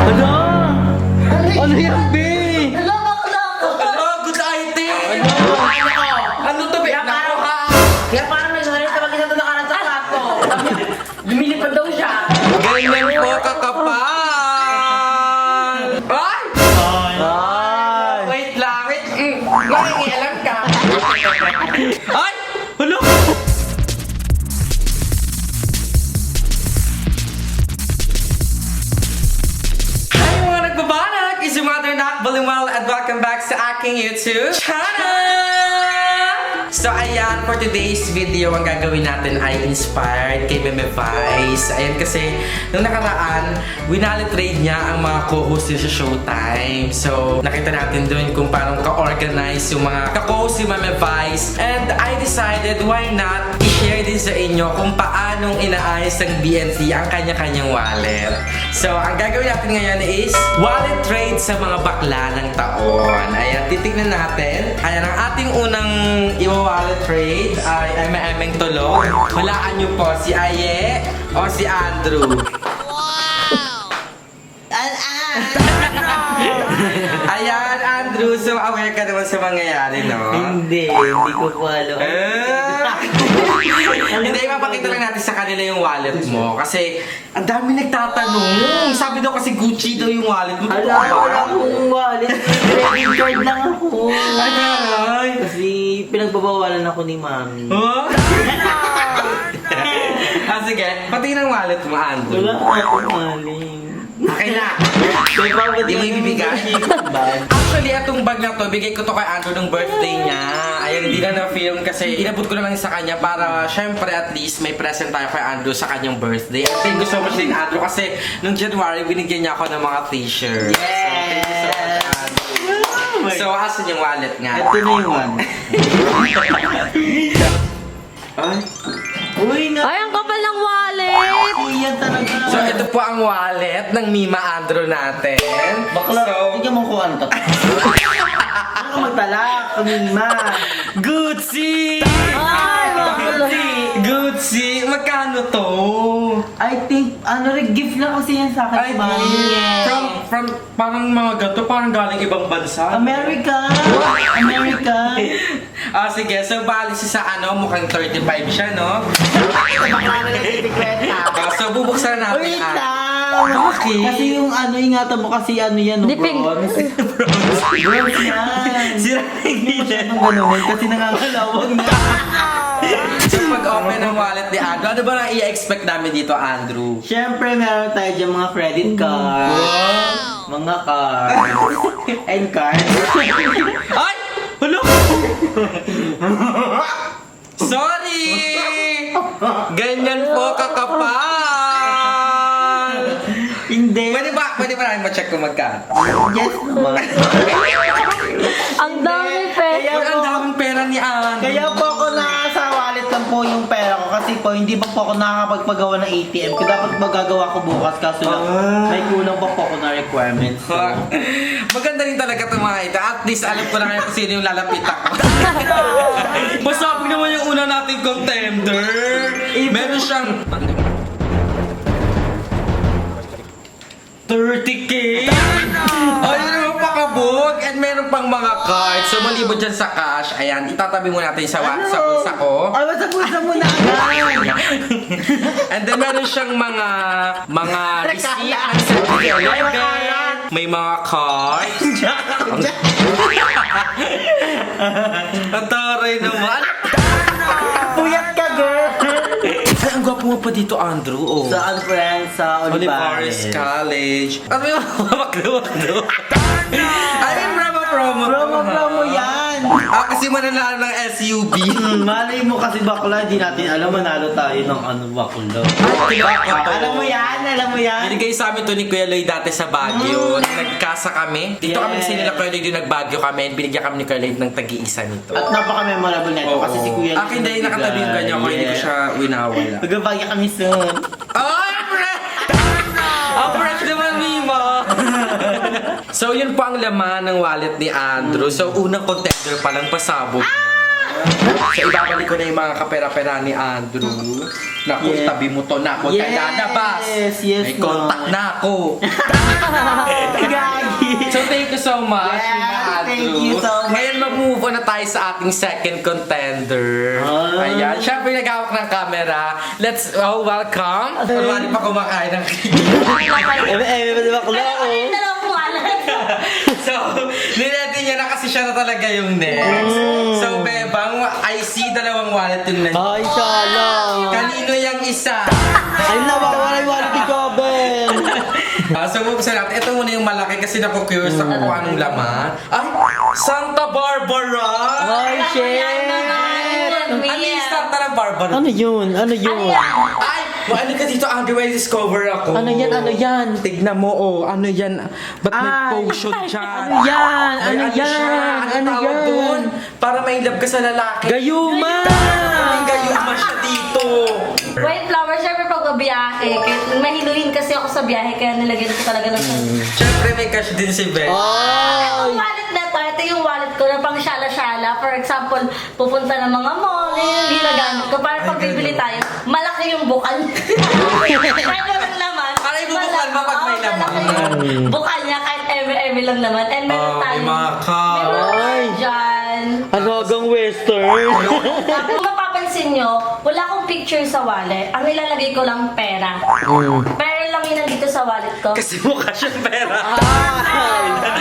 Ano? Ano yan, B? Hello, bakla ko. Ano? Good item! Ano to, be? Kaya Nako ha! Kaya parang may sarili sa mag-isa to nakaran sa plato. Lumilipad daw siya. Ganyan po kakapal! Ay! Ay! Wait lang, wait. Makikialam ka. Ay! Hulo! Hi mga nagbabanag! Is your mother not bilingual and welcome back sa aking YouTube channel! So ayan, for today's video, ang gagawin natin ay inspired kay Meme Vice. Ayan kasi, nung nakaraan, winali-trade niya ang mga co-host niya sa Showtime. So, nakita natin dun kung parang ka-organize yung mga ka-co-host si Meme Vice. And I decided, why not i-share din sa inyo kung paanong inaayos ng BNC ang kanya-kanyang wallet. So, ang gagawin natin ngayon is wallet trade sa mga bakla ng taon. Ayan, titignan natin. Ayan, ang ating unang wallet trade ay MMing tulog. Hulaan niyo po si Aye o si Andrew. Ayan, Andrew. So, aware ka naman sa mangyayari, no? Hindi ko po alam. Hindi, mapakita lang natin sa kanila yung wallet mo. Kasi, ang dami nagtatanong. Sabi daw kasi Gucci daw yung wallet mo. Hala, wala akong wallet. Credit card lang ako. Ay, Kasi pinagbabawalan ako ni Mami. huh? Sige. Patingin ang wallet mo, Andrew. Wala akong wallet. Okay na. May pagod Di mo ibibigay. Actually, itong bag na to, bigay ko to kay Andrew ng birthday niya. Ayan, hindi na na-film kasi inabot ko na lang sa kanya para syempre at least may present tayo kay Andrew sa kanyang birthday. And thank you so much din, Andrew, kasi nung January, binigyan niya ako ng mga t-shirts. So, thank you so much, Andrew. So, asan yung wallet nga? Ito na yung one. Ay. Uy, Ay, ang kapal ng wallet. Yan talaga. So, ito po ang wallet ng Mima Andrew natin. Bakla, So, tingnan mo kung ano to. Ano magtalak? Kamima. Gucci! Ay, bakla. Gucci! Magkano to? I think, ano rin, gift lang kasi yan sa akin. Ay, Mami. from parang mga gato, parang galing ibang bansa. America! America! Sige, so bali siya sa ano, mukhang 35 siya, no? So bubuksan na natin. Wait lang! Bakit? Kasi yung ano, ingatan mo kasi ano yan, no, Diping. bronze. Bronze yan. Sira Hindi mo siya nang gano'n kasi nangangalawag na. So pag-open ng wallet ni Andrew, ano ba nang i-expect namin dito, Andrew? Siyempre, meron tayo dyan mga credit cards. Mga cards. And cards. Ay! Hulo! Sorry! Ganyan po kakapal! Hindi. Pwede ba namin ma-check kung magkano? Yes naman. Ang dami Kaya Uy, ang daming pera ni Andrew. Kaya po ako nasa wallet lang po yung pera ko kasi po hindi pa po ako nakakapagpagawa ng ATM. Kaya dapat magagawa ko bukas kaso lang may kulang pa po ako na requirements. So, Maganda rin talaga itong mga ito. At least alam ko na ngayon kung sino yung lalapit ako. Masapag naman yung una nating contender. Meron siyang 30K! Ay, ano pakabog! And meron pang mga cards. So, malibo dyan sa cash. Ayan, itatabi mo natin sa bulsa ko. Ay, sa bulsa mo na agad! And then meron siyang mga receipt ng 7-Eleven. May mga cards. Ang taray naman. Puyat ka, girl! Ay, ang gwapo mo pa dito, Andrew. Oh. Saan, friends? Sa Olivares Olivares. College. Ano yung magdo? Ay, promo. Promo yan! Kasi mananalo ng SUV. Malay mo kasi bakla, di natin alam, manalo tayo ng ano bakla. Alam mo yan? Binigay sa amin to ni Kuya Lloyd dati sa Baguio. Nagkasa kami. Dito kami kasi nila Kuya Lloyd yung nag-Baguio kami. Binigyan kami ni Kuya Lloyd ng tagi-isa nito. At napaka-memorable na ito kasi si Kuya Akin dahil nakatabi yung kanya ko, hindi ko siya winawala. Magabagya kami soon. Ay, fresh! Ang fresh naman, Mima! So, yun po ang laman ng wallet ni Andrew. So, unang contender pa lang pasabog. So, ibabalik ko na yung mga kapera-pera ni Andrew. Naku, Yeah. tabi mo to na ako. Yes, Kaya nabas. yes, May contact na ako. Thank you so much. Ngayon mag-move on na tayo sa ating second contender. Ayan, syempre nag-hawak ng camera. Let's all welcome. Marami pa kumakain ng cake. Bakla Ay, dalawang kumalat. So, nilete niya na kasi siya na talaga yung next. So, Bebang, I see dalawang wallet yung next. Ay, sala. Kanino yung isa? Ay, nawawala yung wallet ni Coben. So, buksan natin. Ito muna yung malaki kasi naku-curious ako kung anong laman. Ay, Santa Barbara! Ay, shit. Ano yung Santa ng Barbara? Ano yun? Ano yun? Ay! Ano ka dito, Andrew? May discover ako. Ano yan? Ano yan? Tignan mo, oh. Ano yan? Ba't may Ay! potion dyan? Ano yan? Ay, Ano siya? yan? Ano Ano tawag yan? doon? Para may love ka sa lalaki. Gayuma! Ay, gayuma siya dito. White flower, syempre pag biyahe. Mahiluhin kasi ako sa biyahe, kaya nilagyan ko talaga ng Siyempre, may cash din si Beth. Ang wallet na ito yung wallet ko na pang syala-syala. For example, pupunta ng mga mall, yung ginagamit ko. Para pag bibili tayo, malaki yung bukan. Kahit walang laman. Para ibubuklan mo pag may laman. malaki yung bukan niya, kahit every lang naman. And meron tayo. mga ka. Meron tayo Ay. dyan. Ano hanggang western? Kung mapapansin nyo, wala akong picture sa wallet. Ang nilalagay ko lang pera. Pera lang yun nandito sa wallet ko. Kasi mukha siyang pera.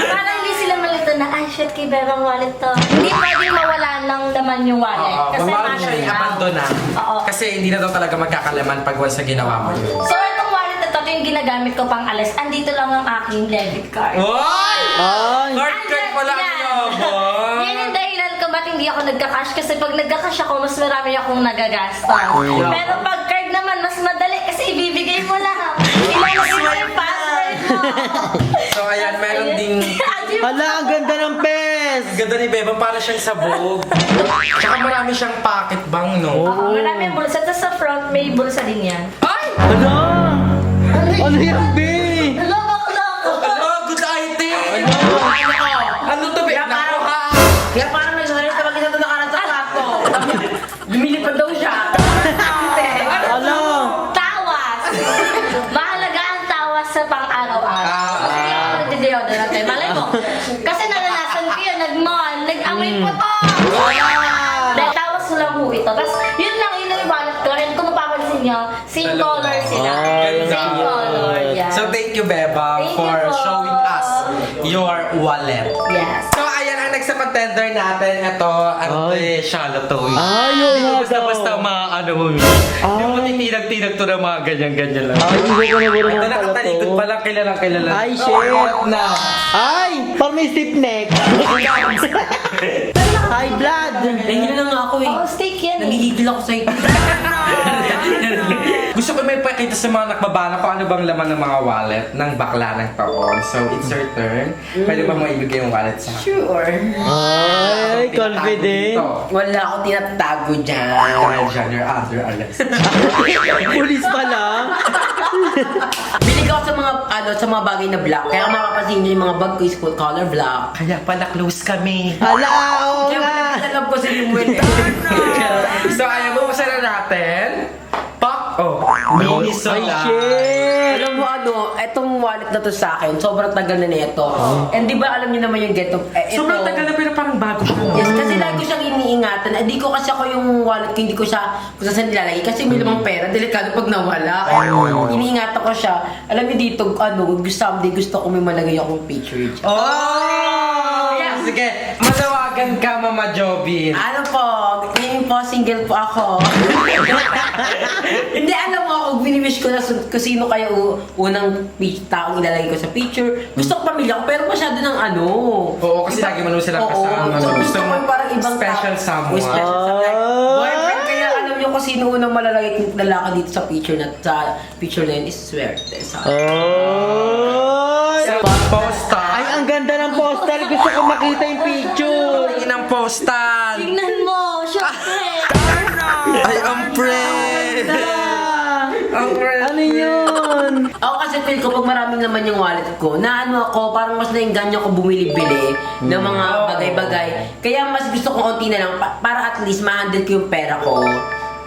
Para hindi sila malito na, ay shit, kay Bebang wallet to. Hindi pwedeng mawala ng laman yung wallet. Kasi Kung siya yung abandon na. Oo. Kasi hindi na daw talaga magkakalaman pag once na ginawa mo yun. So, itong wallet na to, ito yung ginagamit ko pang alis. Andito lang ang aking debit card. What? Ay! Card card pala ang Yan. yabang. Yan yung dahilan ko ba't hindi ako nagka-cash. Kasi pag nagka-cash ako, mas marami akong nagagasta. Pero pag card naman, mas madali kasi ibibigay mo lang. Ilalagay mo yung password mo. So ayan, meron ding... Hala, ang ganda ng pes! Ganda ni Bebang, para siyang sabog. Tsaka marami siyang pocket bang, no? Oo, marami ang bulsa. Tapos sa front, may bulsa din yan. Ay! Ano? Ano yan, be? Hello, bakla ako. Ano? Good item! Ano to, Beb? Naku, ha? Kaya parang nagsasalit sa mag-isa ito nakaran sa plato. Lumilipad daw siya. Ano? Tawas. Mahalaga ang tawas sa pang-araw-araw. Kasi hindi ako nagde-deodorant eh. Malay mo. Kasi naranasan ko yun. Nag-mall. Nag-amoy po to. Dahil tawas ko lang po ito. Tapos yun lang yun yung wallet ko. And kung mapapansin nyo, same color sila. Same color. Yeah. So thank you, Bebang, Thank you for po. showing us your wallet. Yes. So ayan, ang next na contender natin, ito, ano to Ay. shallow to. Ay, yun Hindi ko nga basta-basta daw. ano mo, yung matinag-tinag to ng mga ganyan-ganyan lang. Ay, hindi ko naburo Ito ng pala nakatalikod to. pa lang, kilala. Ay, shit. Na. Ay! Parang may stiff neck. High blood. Nahihilo na nga ako eh. Oh, steak yan eh. Nangihigil ako sa ito. Gusto ko may pakita sa mga nakbabana kung ano bang laman ng mga wallet ng bakla ng taon. So, it's your turn. Pwede ba mo ibigay yung wallet sa akin? Sure. Ay, confident. Wala akong tinatago dyan. Dahil dyan, you're under arrest. Pulis pala. Bilig ako sa mga sa mga bagay na black. Kaya kung mapapansin niyo yung mga bag ko is full color black. Kaya pala close kami. Hala, oo Kaya nga. alam ko si Limuel. So, ayaw mo na natin? Pak! Oh, mini Ay, soda. shit. Alam mo ano, etong wallet na to sa akin, sobrang tagal na nito. And di ba alam niyo naman yung get up? Sobrang tagal na pero parang bago siya. Yes, kasi lagi ko siyang iniingatan. Di ko kasi ako yung wallet ko, hindi ko siya kung saan nilalagay. Kasi may lamang pera, delikado pag nawala. Kaya iniingatan ko siya. Alam niyo dito, someday gusto ko may malagay akong picture dyan. Oh! Yeah. Sige, manawagan ka, Mama Jobin. Ano po, ngayon po, single po ako. Hindi, alam mo ako, biniwish ko na kung sino kaya unang taong ilalagay ko sa picture. Gusto ko pamilya ko, pero masyado ng ano. Oo, kasi lagi man silang kasama. Oo, Gusto mo yung parang ibang special tao. someone. Oo, special someone. Boyfriend, kaya alam niyo kung sino unang malalagay kong lalaki dito sa picture na yun is swerte. Ay! Sa postal. Ay, ang ganda ng postal. Gusto ko makita yung picture. Tingin ng postal. Tingnan mo, syempre. Ay, ang friend. Ang friend. Ano yun? Ako kasi feel ko pag maraming naman yung wallet ko, na ano ako, parang mas nainganyo ako bumili-bili ng mga bagay-bagay. Kaya mas gusto ko onti na lang para at least ma-handle ko yung pera ko.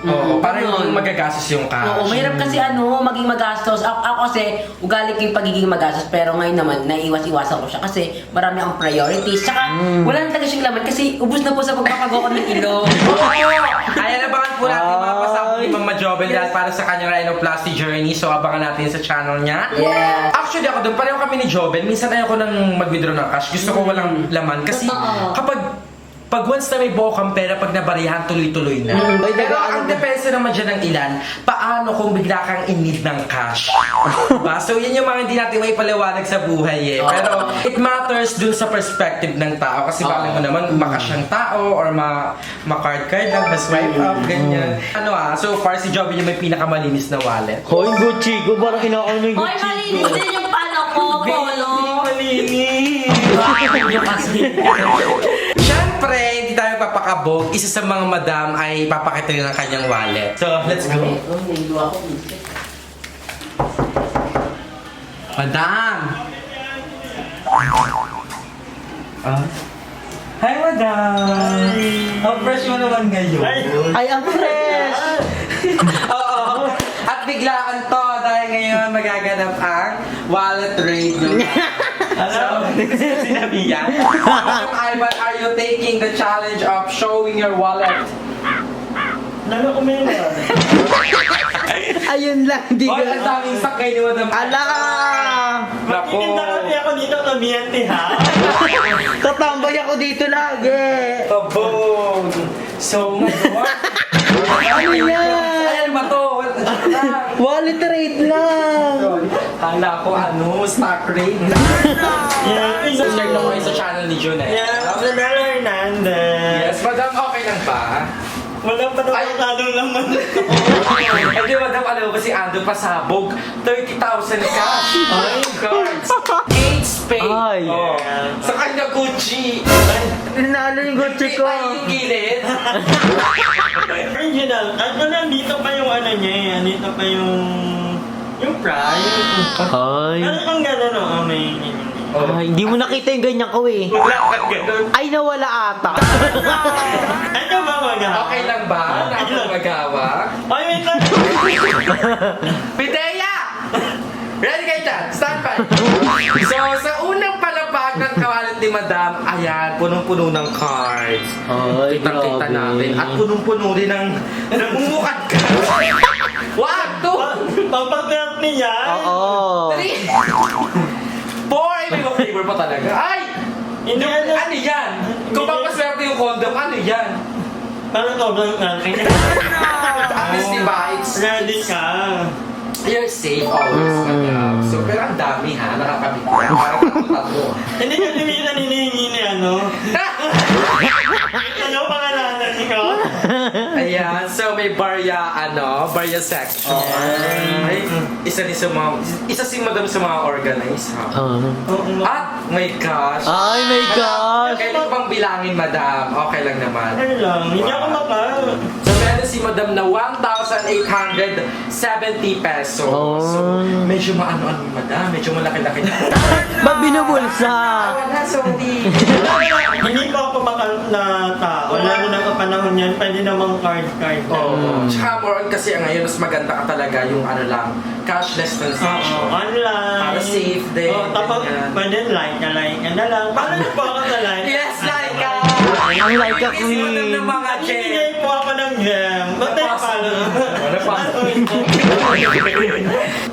Oo, para Ganun. hindi magagastos yung cash. Oo, mahirap kasi maging magastos. Ako kasi, ugali ko yung pagiging magastos, pero ngayon naman, naiwas-iwasan ko siya kasi marami akong priorities. Tsaka, wala na talaga siyang laman kasi ubus na po sa pagpapagawa ko ng ilong. Oo! Kaya nabangan po natin yung mga pasabog ni Mama Jobel dahil para sa kanyang rhinoplasty journey. So, abangan natin sa channel niya. Yeah. Actually, ako doon, pareho kami ni Jobel. Minsan ayoko nang mag-withdraw ng cash. Gusto ko walang laman. Kasi Totoo. pag once na may buo kang pera, pag nabarihan, tuloy-tuloy na. Pero ang depensa naman dyan ng ilan, paano kung bigla kang in need ng cash? Diba? So, yan yung mga hindi natin may paliwanag sa buhay eh. Pero, it matters dun sa perspective ng tao. Kasi baka mo naman, baka siyang tao or ma-card-card lang, ma-swipe up, ganyan. So far, si Joby yung may pinakamalinis na wallet. Hoy, Gucci ko, parang kinakain mo yung Hoy, Gucci malinis ko. din yung palo ko, polo. Siyempre, hindi tayo papakabog. Isa sa mga madam ay papakita rin ang kanyang wallet. So, let's go. Madam! Hi, madam! How fresh mo naman ngayon? Ay, ang fresh! Oo. At biglaan to dahil ngayon magaganap ang wallet raid nyo. Hello? Sinabi yan? Madam Ivan, are you taking the challenge of showing your wallet? Ayun lang, di Hoy, ang ko. daming sakay ni Madam. Ala! Nako. ako dito kamiyante ha. Tatambay ako dito lagi. Kabog. So, ngayon. Ano yan? Ayan ba to? Wallet rate lang. Hala ko stock rate. So, share na kayo sa channel ni June eh. Nadala Hernandez. Yes, madam, okay lang ba? Wala pa daw Ay. kadong laman. Hindi, madam, alam mo ba si Ando pasabog? 30,000 cash. Ay, cards. 8 spade. Ay. Oh. Sa kanya Gucci. Nanalo yung Gucci ko. Ay, yung gilid. Original. At nandito pa yung ano niya eh. Nandito pa yung price. Ay. Ano ang gano'n no? May... Ay, hindi mo nakita yung ganyan ko eh. Wala ka gano'n. Ay, nawala ata. Ano ba mga? Okay lang ba? Nakapagawa? Ay, wait lang. Pidea! Ready kayo dyan? Stand by! So, sa unang palapag ng kawalan ni Madam, ayan, punong-puno ng cards. Ay, Kitang-kita grabe. natin. At punong-puno rin ng namumukad ka. Wag! Two! Pampatert niya. Oo. Three! Four! Ay, may mga flavor pa talaga. Ay! Hindi ano. Ano yan? Kung papaswerte yung condom, ano yan? Parang sobrang natin. At least, diba, it's... Ready ka. You're safe always, Madam. So, pero ang dami ha, nakakabit ka. Parang tatlo. Hindi ka hindi naninihingi ni ano. Ano pangalanan ko? Ayan, so may barya section. Ay, isa si Madam sa mga organize ha. At my gosh. Ay, my gosh. Kailan pang bilangin, Madam? Okay lang naman. Ano lang, hindi ako So, meron si Madam na 1,870 pesos. Oh. So, medyo maano-ano yung Madam. Medyo malaki-laki na. Ba't binubulsa? Wala, sorry. Hindi pa ako makal na tao. Lalo na sa panahon yan, pwede namang card. Oo. Tsaka more on kasi ngayon, mas maganda ka talaga yung ano lang, cashless transaction. Oo, online. Para safe din. Oo, tapos ganyan. pwede like ka na lang. Paano niyo po ako sa like? Yes, like ka! Ang like ka, Kasi mo queen. ng mga gem. Ibigay po ako ng gem. Ba't tayo palo? Wala pa. Ay!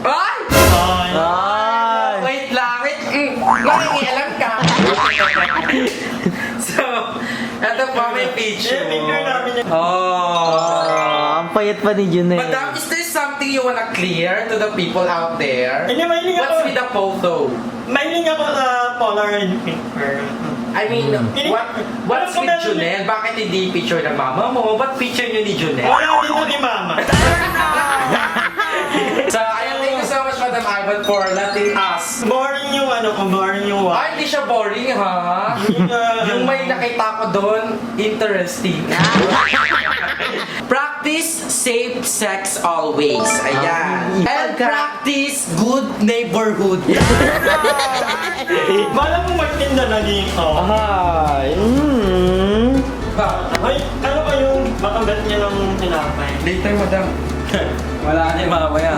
Ay. Ay. Wait lang, wait. Nangingialam ka. So, eto pa may picture. Picture namin yun. Oh. Ang payat pa ni Jun eh. Madam, is there something you wanna clear to the people out there? Hindi, mahiling ako. What's with the photo? Mahiling ako sa Polaroid picture. I mean, what's with Alam ko Junel? Bakit hindi picture ng mama mo? Ba't picture nyo ni Junel? Wala dito ni Mama. So, ayan, thank you so much, Madam Ivan, for letting us. Boring yung ano ko, boring yung Ay, one. hindi siya boring, ha? Yung may nakita ko doon, interesting. Practice safe sex always. Ayan. And practice good neighborhood. Bala mo magtinda na dito. Ay. Hoy, ano kayong makambat niya ng tinapay? Later, madam. Wala na yung mamaya.